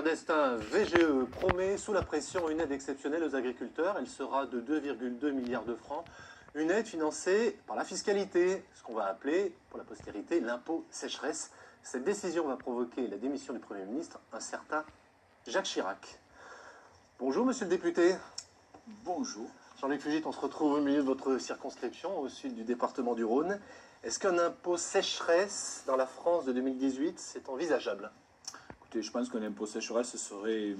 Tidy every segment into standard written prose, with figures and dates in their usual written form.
Destin, VGE promet sous la pression une aide exceptionnelle aux agriculteurs. Elle sera de 2,2 milliards de francs. Une aide financée par la fiscalité, ce qu'on va appeler, pour la postérité, l'impôt sécheresse. Cette décision va provoquer la démission du Premier ministre, un certain Jacques Chirac. Bonjour, monsieur le député. Bonjour. Jean-Luc Fugit, on se retrouve au milieu de votre circonscription, au sud du département du Rhône. Est-ce qu'un impôt sécheresse dans la France de 2018, c'est envisageable ? Écoutez, je pense qu'un impôt sécheresse serait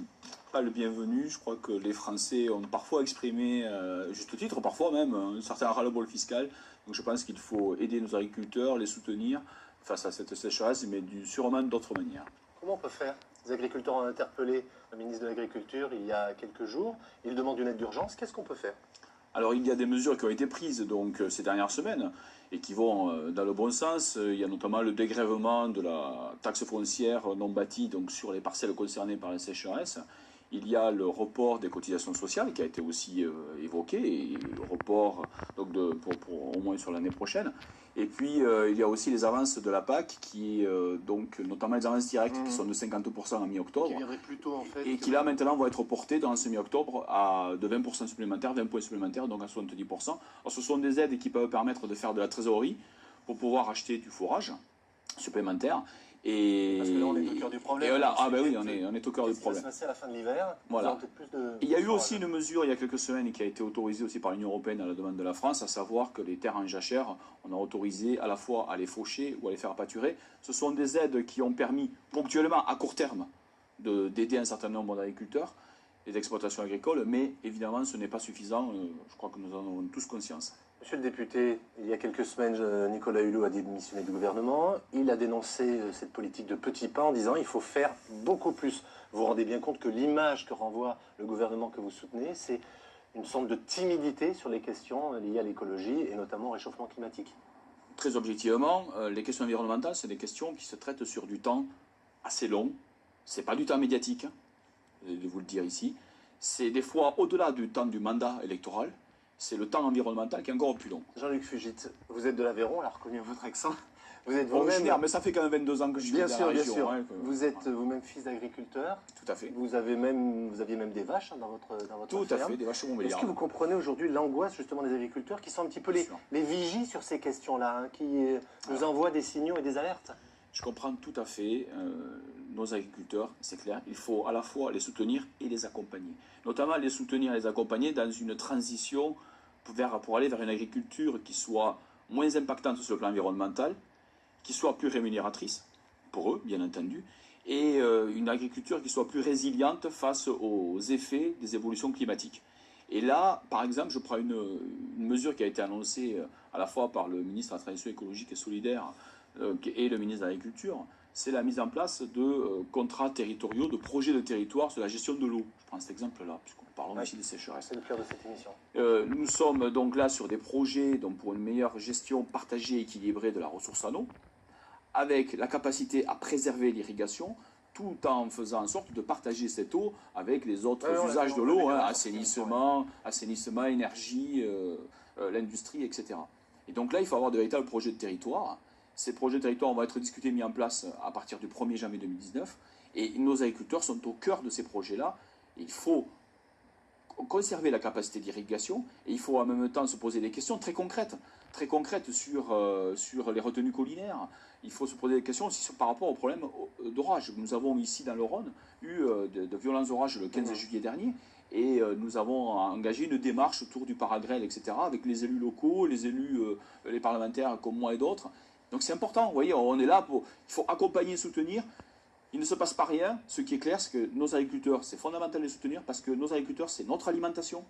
pas le bienvenu. Je crois que les Français ont parfois exprimé, juste titre, parfois même, un certain ras-le-bol fiscal. Donc je pense qu'il faut aider nos agriculteurs, les soutenir face à cette sécheresse, mais sûrement d'autres manières. Comment on peut faire ? Les agriculteurs ont interpellé le ministre de l'Agriculture il y a quelques jours. Il demande une aide d'urgence. Qu'est-ce qu'on peut faire ? Alors il y a des mesures qui ont été prises donc, ces dernières semaines et qui vont dans le bon sens. Il y a notamment le dégrèvement de la taxe foncière non bâtie donc, sur les parcelles concernées par la sécheresse. Il y a le report des cotisations sociales qui a été aussi évoqué, et le report donc pour au moins sur l'année prochaine. Et puis il y a aussi les avances de la PAC, qui, donc, notamment les avances directes qui sont de 50% en mi-octobre. Qui viendraient plus tôt en fait. Et qui là maintenant vont être reportées dans ce mi-octobre de 20% supplémentaires, 20 points supplémentaires, donc à 70%. Alors ce sont des aides qui peuvent permettre de faire de la trésorerie pour pouvoir acheter du fourrage supplémentaire. Parce que là, on est au cœur du problème. Et là, ah ben oui, on est au cœur du problème. Ça va se passer à la fin de l'hiver. Voilà. Il y a eu aussi une mesure il y a quelques semaines qui a été autorisée aussi par l'Union européenne à la demande de la France, à savoir que les terres en jachère, on a autorisé à la fois à les faucher ou à les faire pâturer. Ce sont des aides qui ont permis ponctuellement, à court terme, d'aider un certain nombre d'agriculteurs et d'exploitations agricoles, mais évidemment ce n'est pas suffisant, je crois que nous en avons tous conscience. Monsieur le député, il y a quelques semaines, Nicolas Hulot a démissionné du gouvernement. Il a dénoncé cette politique de petits pas en disant qu'il faut faire beaucoup plus. Vous vous rendez bien compte que l'image que renvoie le gouvernement que vous soutenez, c'est une sorte de timidité sur les questions liées à l'écologie et notamment au réchauffement climatique. Très objectivement, les questions environnementales, c'est des questions qui se traitent sur du temps assez long. Ce n'est pas du temps médiatique, de vous le dire ici. C'est des fois au-delà du temps du mandat électoral. C'est le temps environnemental qui est encore plus long. Jean-Luc Fugit, vous êtes de l'Aveyron, on a reconnu votre accent. Vous êtes originaire, mais ça fait quand même 22 ans que je vis dans la région. Bien sûr. Hein, vous êtes vous-même fils d'agriculteur. Tout à fait. Vous aviez même des vaches dans votre ferme. Tout à fait, des vaches montbéliardes. Est-ce que vous comprenez aujourd'hui l'angoisse justement des agriculteurs qui sont un petit peu les vigies sur ces questions-là, hein, qui nous envoient des signaux et des alertes? Je comprends tout à fait nos agriculteurs, c'est clair. Il faut à la fois les soutenir et les accompagner. Notamment les soutenir et les accompagner dans une transition pour aller vers une agriculture qui soit moins impactante sur le plan environnemental, qui soit plus rémunératrice, pour eux, bien entendu, et une agriculture qui soit plus résiliente face aux effets des évolutions climatiques. Et là, par exemple, je prends une mesure qui a été annoncée à la fois par le ministre de la Transition écologique et solidaire et le ministre de l'Agriculture, c'est la mise en place de contrats territoriaux, de projets de territoire sur la gestion de l'eau. Je prends cet exemple-là, puisqu'on parle aussi des sécheresses. C'est le cœur de cette émission. Nous sommes donc là sur des projets donc pour une meilleure gestion partagée et équilibrée de la ressource en eau, avec la capacité à préserver l'irrigation, tout en faisant en sorte de partager cette eau avec les autres usages de l'eau, assainissement, énergie, l'industrie, etc. Et donc là, il faut avoir de véritables projets de territoire. Ces projets de territoire vont être discutés, mis en place à partir du 1er janvier 2019. Et nos agriculteurs sont au cœur de ces projets-là. Il faut conserver la capacité d'irrigation et il faut en même temps se poser des questions très concrètes sur les retenues collinaires. Il faut se poser des questions aussi par rapport au problème d'orage. Nous avons ici dans le Rhône eu de violents orages le 15 juillet dernier et nous avons engagé une démarche autour du paragrêle, etc., avec les élus locaux, les parlementaires comme moi et d'autres. Donc c'est important, vous voyez, on est là il faut accompagner, soutenir. Il ne se passe pas rien. Ce qui est clair, c'est que nos agriculteurs, c'est fondamental de les soutenir parce que nos agriculteurs, c'est notre alimentation,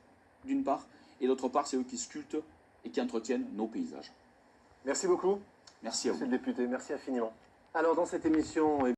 d'une part, et d'autre part, c'est eux qui sculptent et qui entretiennent nos paysages. Merci beaucoup. Merci à vous. Monsieur le député, merci infiniment. Alors, dans cette émission...